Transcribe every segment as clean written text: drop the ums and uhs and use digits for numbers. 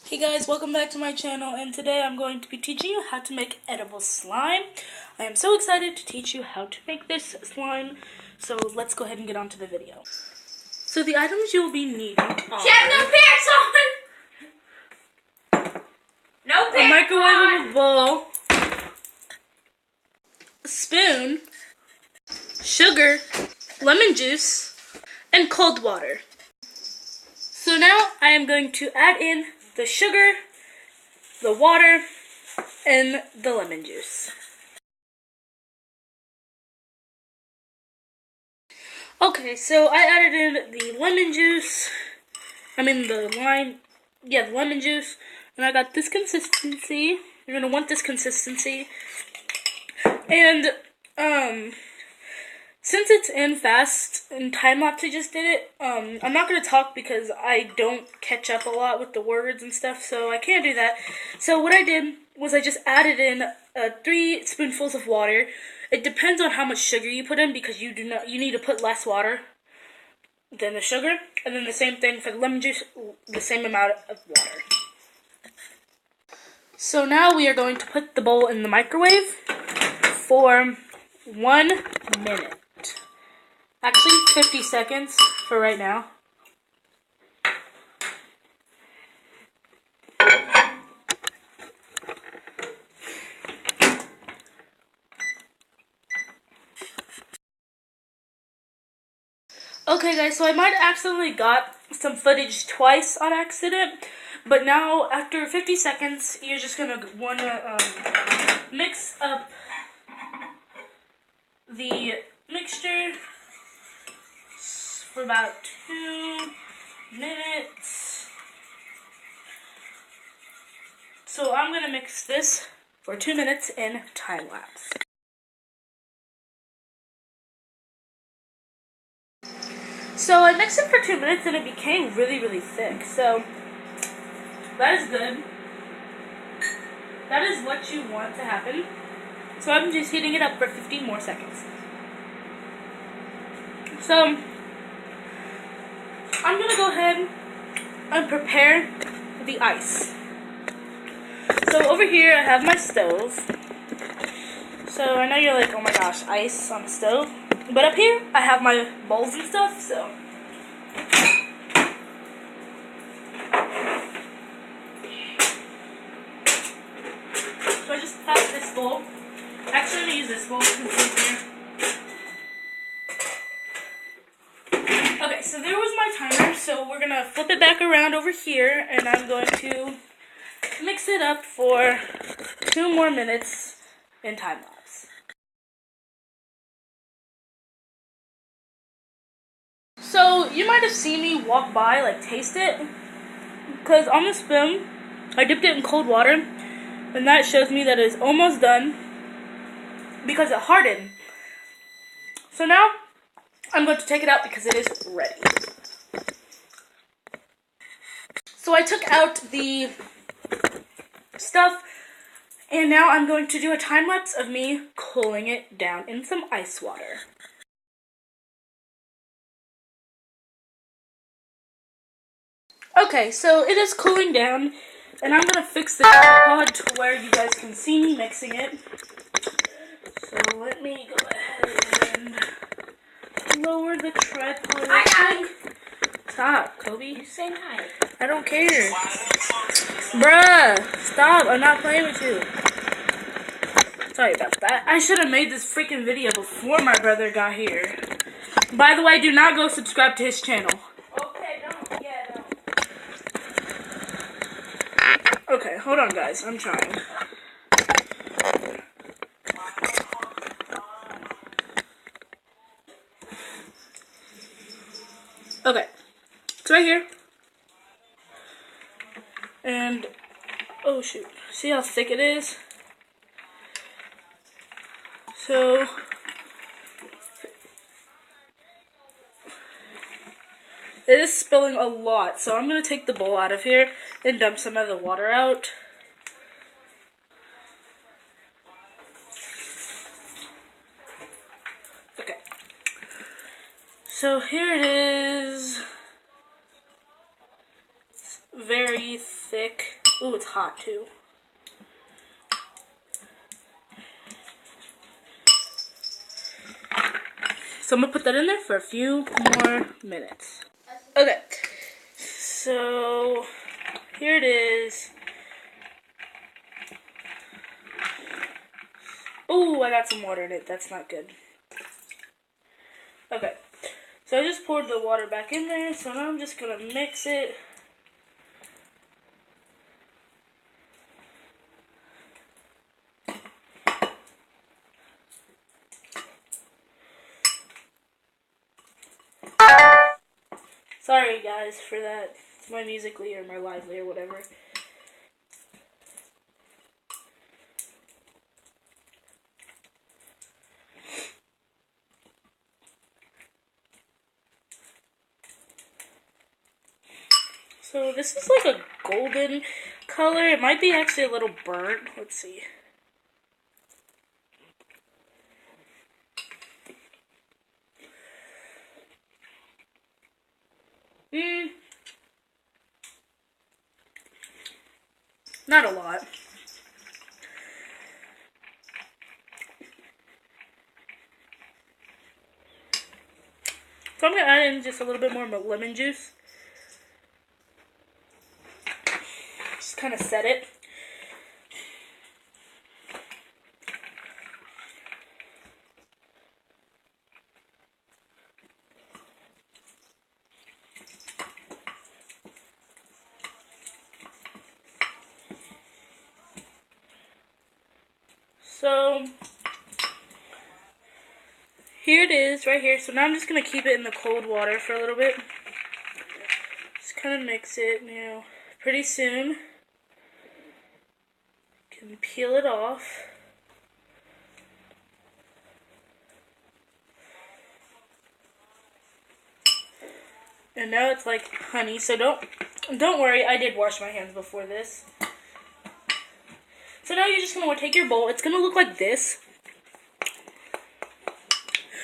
Hey guys, welcome back to my channel, and today I'm going to be teaching you how to make edible slime. I am so excited to teach you how to make this slime, so let's go ahead and get on to the video. So the items you'll be needing are... She has no pants on! No pants a microwavable bowl, a spoon, sugar, lemon juice, and cold water. So now I am going to add in the sugar, the water, and the lemon juice. Okay, so I added in the lemon juice, the lemon juice, and I got this consistency. You're going to want this consistency. And, since it's in fast and time-lapse I just did it, I'm not going to talk because I don't catch up a lot with the words and stuff, so I can't do that. So what I did was I just added in 3 spoonfuls of water. It depends on how much sugar you put in because you need to put less water than the sugar. And then the same thing for the lemon juice, the same amount of water. So now we are going to put the bowl in the microwave for 1 minute. Actually, 50 seconds for right now. Okay guys, so I might have accidentally got some footage twice on accident, but now after 50 seconds, you're just going to want to mix up the mixture for about 2 minutes. So I'm going to mix this for 2 minutes in time-lapse. So I mixed it for 2 minutes and it became really, really thick. So that is good. That is what you want to happen. So I'm just heating it up for 15 more seconds. So I'm going to go ahead and prepare the ice. So over here I have my stove. So I know you're like, oh my gosh, ice on the stove. But up here I have my bowls and stuff, so. So I just have this bowl. Actually, I'm going to use this bowl. Okay, so there was my timer. So we're going to flip it back around over here. And I'm going to mix it up for 2 more minutes in time-lapse. So you might have seen me walk by, like taste it. Because on the spoon, I dipped it in cold water. And that shows me that it's almost done because it hardened. So now I'm going to take it out because it is ready. So I took out the stuff and now I'm going to do a time lapse of me cooling it down in some ice water. Okay, so it is cooling down and I'm going to fix the tripod to where you guys can see me mixing it. So let me go ahead and lower the tripod. Hi. Stop, Kobe. You're saying hi. I don't care. Bruh, stop. I'm not playing with you. Sorry about that. I should have made this freaking video before my brother got here. By the way, do not go subscribe to his channel. Okay, don't. Yeah, don't. Okay, hold on, guys. I'm trying. Okay, it's right here. And, oh shoot, see how thick it is? So, it is spilling a lot, so I'm going to take the bowl out of here and dump some of the water out. Okay. So here it is. It's very thick. Ooh, it's hot too. So I'm gonna put that in there for a few more minutes. Okay, so here it is. Ooh, I got some water in it. That's not good. Okay, so I just poured the water back in there. So now I'm just gonna mix it. Sorry guys for that. It's my Musical.ly or my Lively or whatever. So this is like a golden color. It might be actually a little burnt. Let's see. Not a lot. So I'm going to add in just a little bit more lemon juice. Just kind of set it. So here it is right here. So now I'm just going to keep it in the cold water for a little bit. Just kind of mix it, you know, pretty soon. Can peel it off. And now it's like honey, so don't worry, I did wash my hands before this. So now you're just going to take your bowl. It's going to look like this.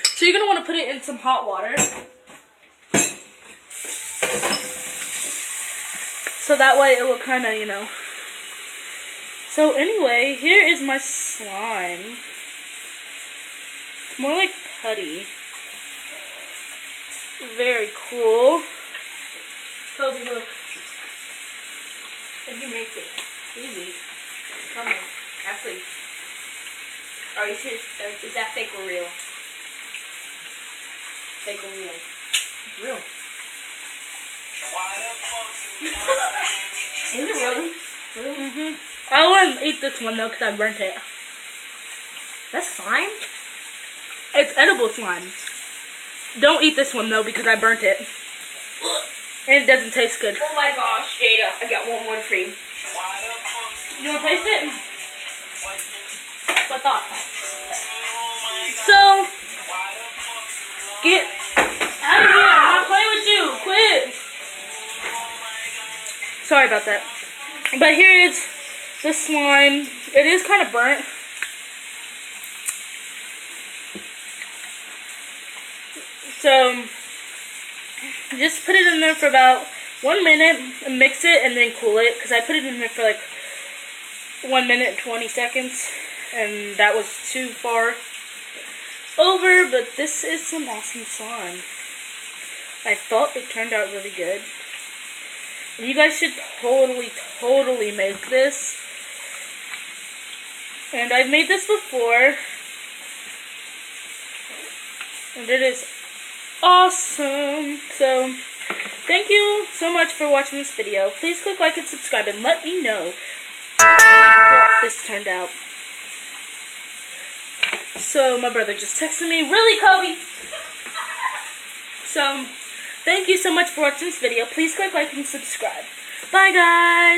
So you're going to want to put it in some hot water. So that way it will kind of, you know. So anyway, here is my slime. It's more like putty. Very cool. Kobe, look. If you make it easy. Come on. Actually, are you serious? Is that fake or real? Fake or real? Real. Is it really? Really? I wouldn't eat this one though because I burnt it. That's slime? It's edible slime. Don't eat this one though because I burnt it. And it doesn't taste good. Oh my gosh, Jada, I got one more for you. You want to taste it? What thought? So, get out of here. I'm not playing with you. Quit. Sorry about that. But here is the slime. It is kind of burnt. So, just put it in there for about 1 minute and mix it and then cool it. Because I put it in there for like 1 minute and 20 seconds. And that was too far over. But this is some awesome slime. I thought it turned out really good. And you guys should totally make this. And I've made this before. And it is awesome. So, thank you so much for watching this video. Please click like and subscribe and let me know how this turned out. So, my brother just texted me. Really, Kobe? So, thank you so much for watching this video. Please click like and subscribe. Bye, guys.